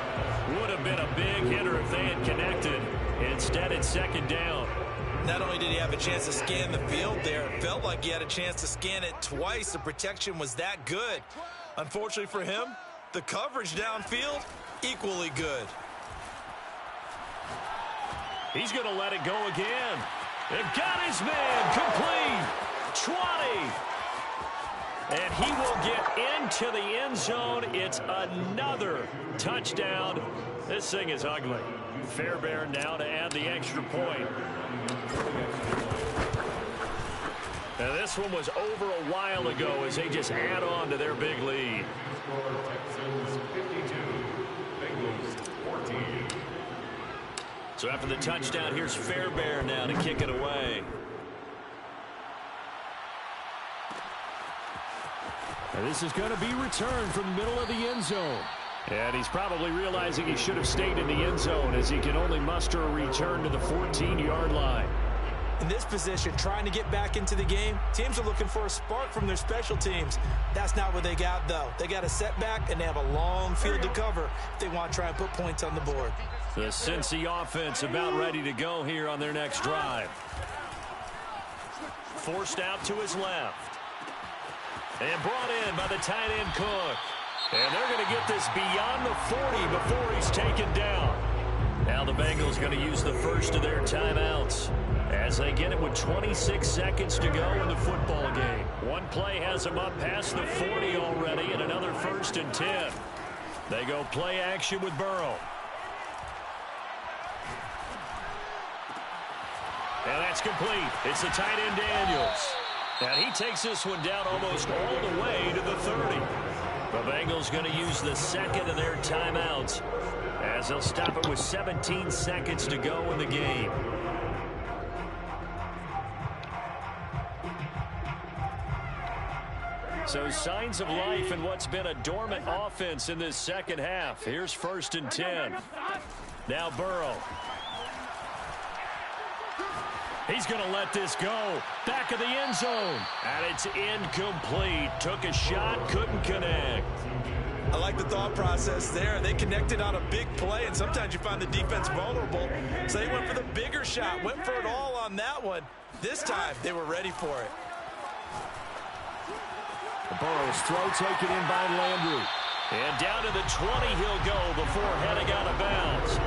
[SPEAKER 2] Would have been a big hitter if they had connected. Instead, it's 2nd down.
[SPEAKER 3] Not only did he have a chance to scan the field there, it felt like he had a chance to scan it twice. The protection was that good. Unfortunately for him, the coverage downfield, equally good.
[SPEAKER 2] He's going to let it go again. And got his man complete. 20. And he will get into the end zone. It's another touchdown. This thing is ugly. Fairbairn now to add the extra point. Now this one was over a while ago as they just add on to their big lead. So after the touchdown, here's Fairbairn now to kick it away.
[SPEAKER 5] And this is going to be returned from the middle of the end zone. And he's probably realizing he should have stayed in the end zone as he can only muster a return to the 14-yard line.
[SPEAKER 3] In this position, trying to get back into the game, teams are looking for a spark from their special teams. That's not what they got, though. They got a setback, and they have a long field to cover if they want to try and put points on the board.
[SPEAKER 2] The Cincy offense about ready to go here on their next drive. Forced out to his left. And brought in by the tight end Cook. And they're going to get this beyond the 40 before he's taken down. Now the Bengals going to use the first of their timeouts as they get it with 26 seconds to go in the football game. One play has them up past the 40 already, and another 1st and 10. They go play action with Burrow. And that's complete. It's the tight end Daniels. And he takes this one down almost all the way to the 30. The Bengals going to use the second of their timeouts as they'll stop it with 17 seconds to go in the game. So signs of life in what's been a dormant offense in this second half. Here's 1st and 10. Now Burrow. He's going to let this go. Back of the end zone. And it's incomplete. Took a shot, couldn't connect.
[SPEAKER 3] I like the thought process there. They connected on a big play, and sometimes you find the defense vulnerable. So they went for the bigger shot, went for it all on that one. This time, they were ready for it.
[SPEAKER 2] Burrow's throw taken in by Landry. And down to the 20 he'll go before heading out of bounds.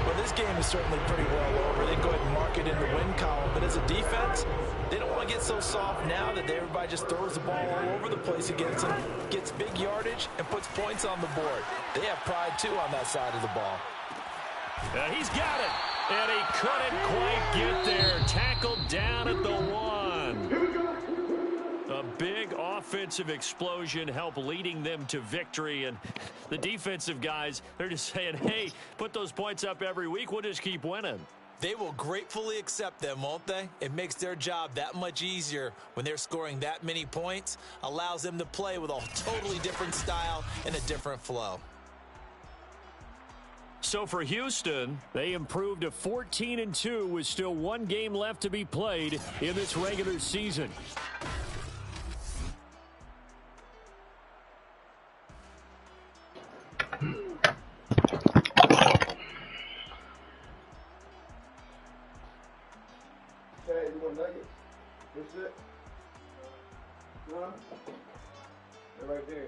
[SPEAKER 3] Well, this game is certainly pretty well over. They go ahead and mark it in the win column. But as a defense, they don't want to get so soft now that everybody just throws the ball all over the place against them, gets big yardage, and puts points on the board. They have pride, too, on that side of the ball.
[SPEAKER 2] He's got it. And he couldn't quite get there. Tackled down at the 1. A big offensive explosion helped leading them to victory. And the defensive guys, they're just saying, hey, put those points up every week. We'll just keep winning.
[SPEAKER 3] They will gratefully accept them, won't they? It makes their job that much easier when they're scoring that many points. Allows them to play with a totally different style and a different flow.
[SPEAKER 2] So for Houston, they improved to 14-2 with still one game left to be played in this regular season.
[SPEAKER 1] Hey, you want nuggets? That's it? Huh? They're right there.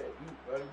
[SPEAKER 1] Eat, buddy.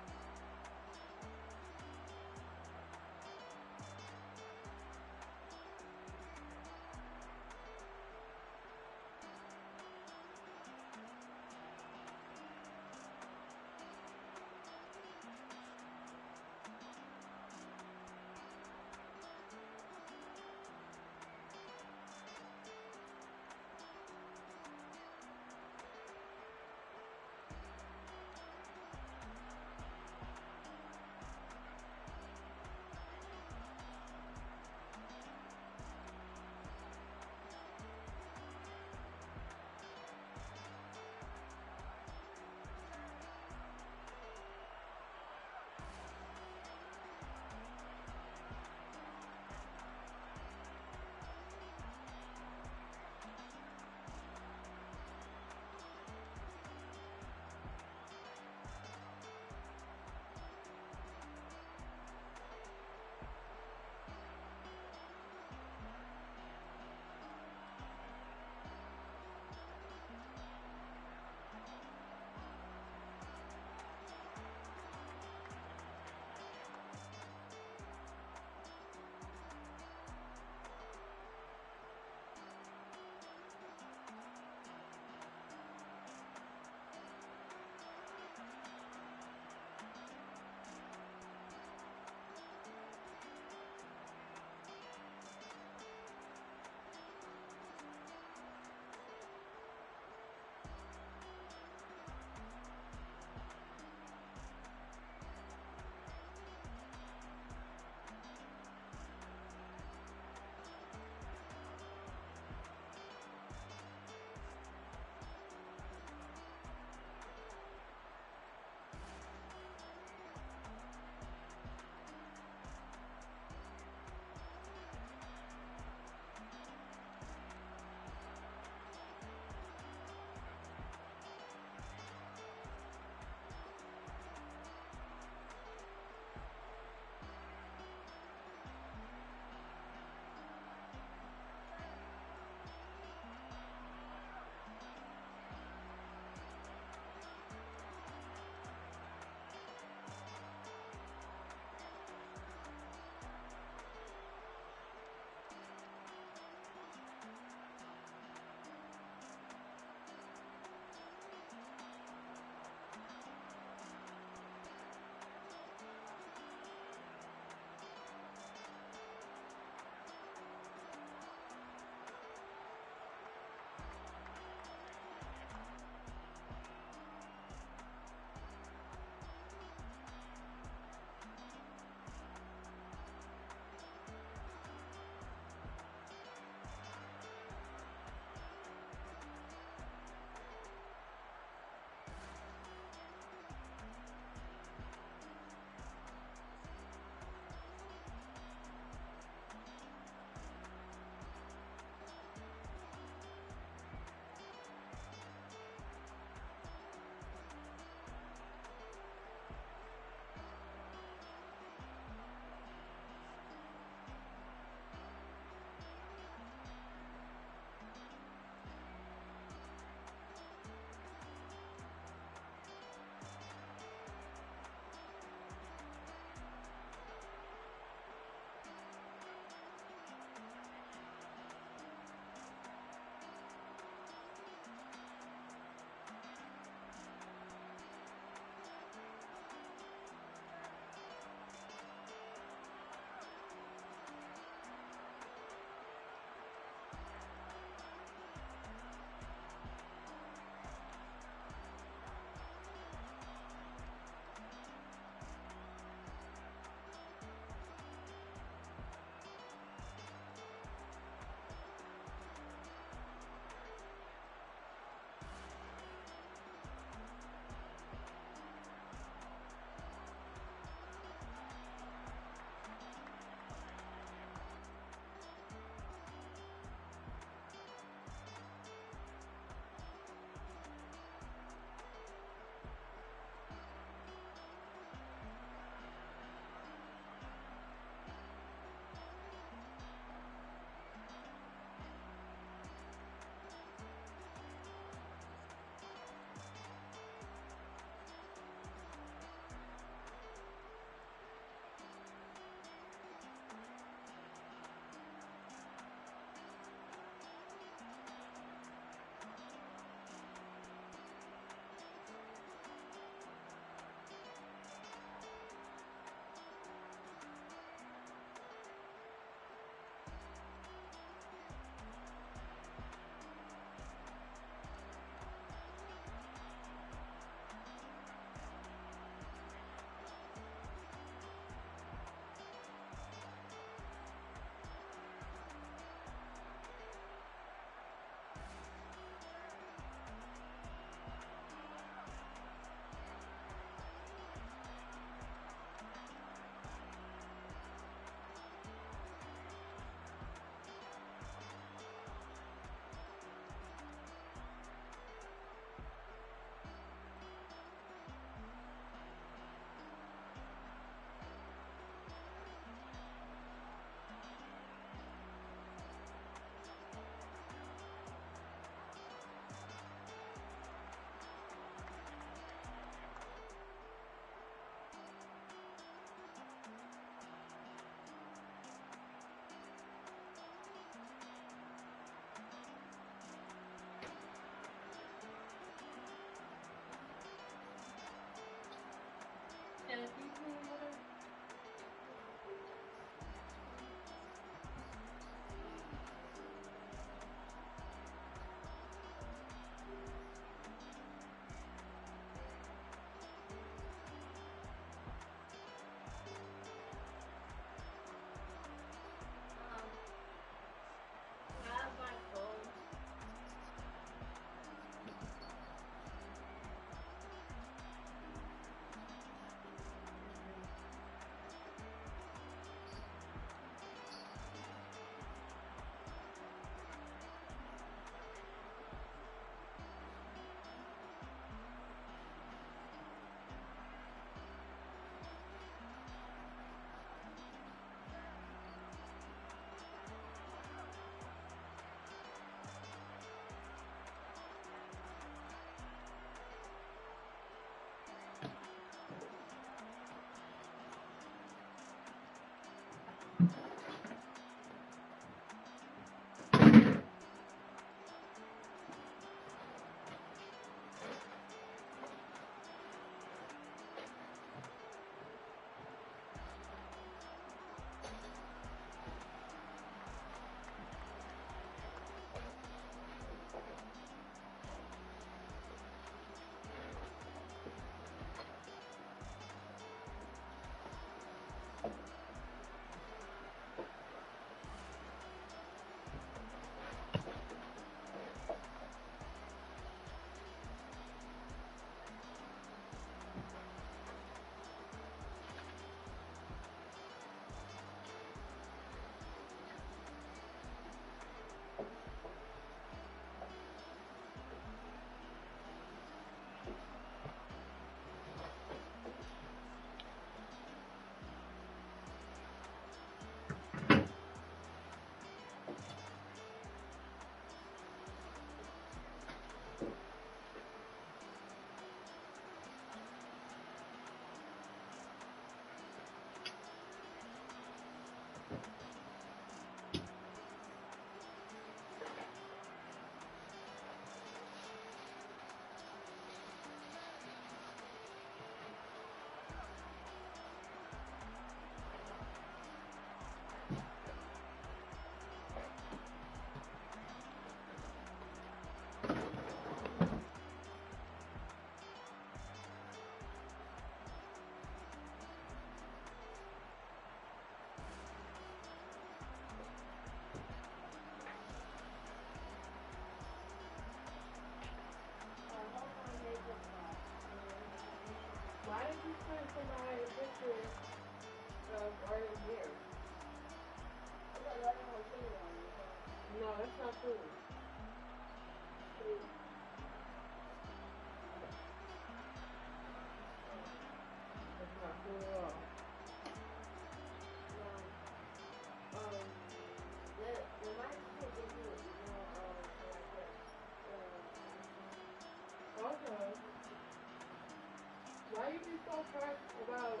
[SPEAKER 7] Why you be so pressed about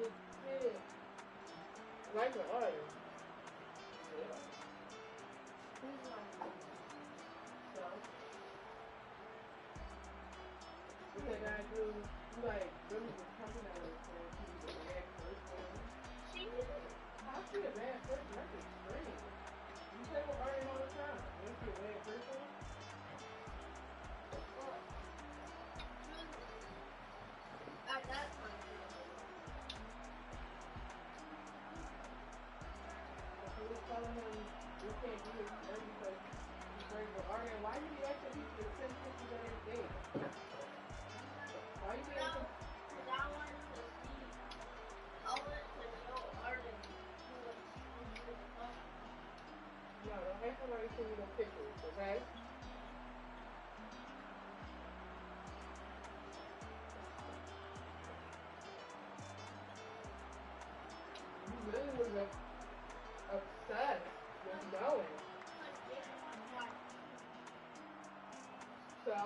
[SPEAKER 7] this kid? Like an artist. Yeah. Who's like so? What that guy do? You like really was coming at us saying she was a bad person. She did. How's she a bad person? That's extreme. You say we're arguing all the time. Ain't she a bad person? Well, at that time. If you was telling him we can't do his friend because he's friends with Arden, why did he ask that he should send pictures of his date? Why you think? Because I wanted to see, I wanted to show Arden who was talking. No, don't have somebody send you the pictures, okay? You really was obsessed with knowing. So,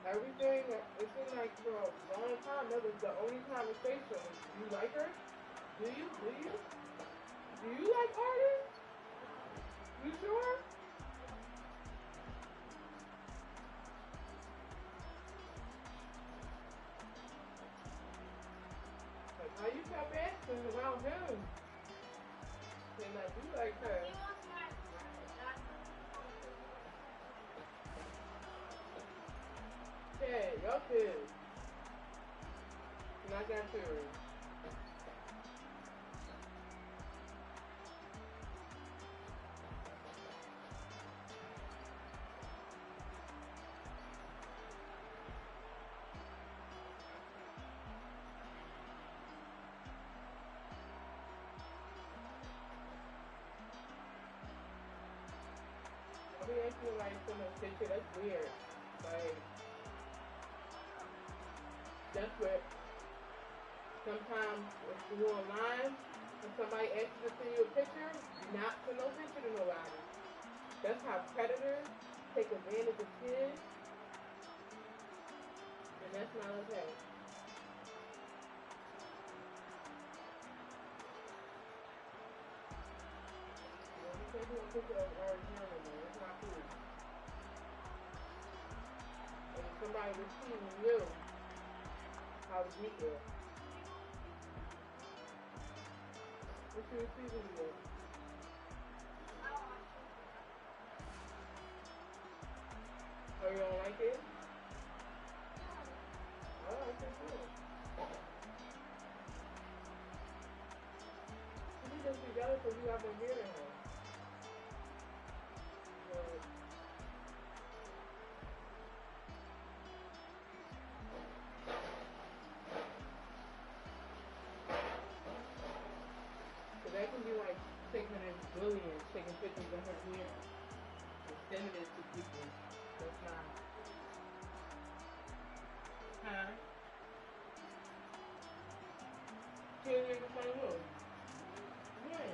[SPEAKER 7] everything, it seemed like for a long time, that was the only conversation. Do you like her? Do you? Do you? Do you like artists? You sure? Like, how you kept asking about him? And I do like her. Yeah, y'all kids. Not that serious. I'll be asking like from a picture, that's weird. Like, that's what sometimes if you online and somebody asks you to send you a picture, not send no picture to nobody. That's how predators take advantage of kids, and that's not okay. You can't do a picture of our camera, man. It's not cool. And if somebody receiving you, how to get there. What you receiving you? Oh, you don't like it? I like it too. You just be jealous because you haven't been hearing her. But, so that can be like taking it bullying, taking pictures of her hair and sending it to people. That's not. Huh? She was in the same room. Yeah.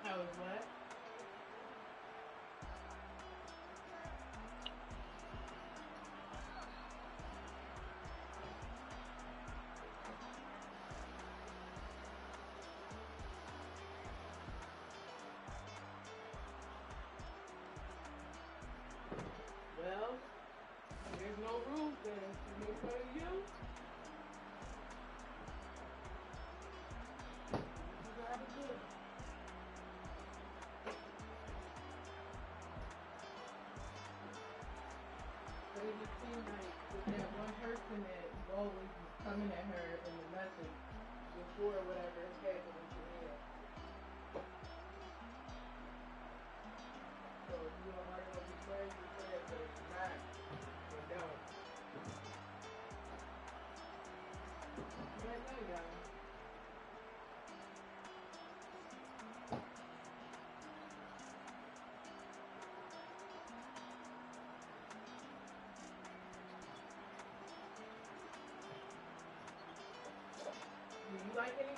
[SPEAKER 7] How was what? Well, there's no rules then. She made fun of you. You gotta do it. But it just seems like with that one person that always was coming at her in the message before whatever is happening to her. So if you don't like to be friends, you friends, but if you're not, then don't. Right now, y'all. like any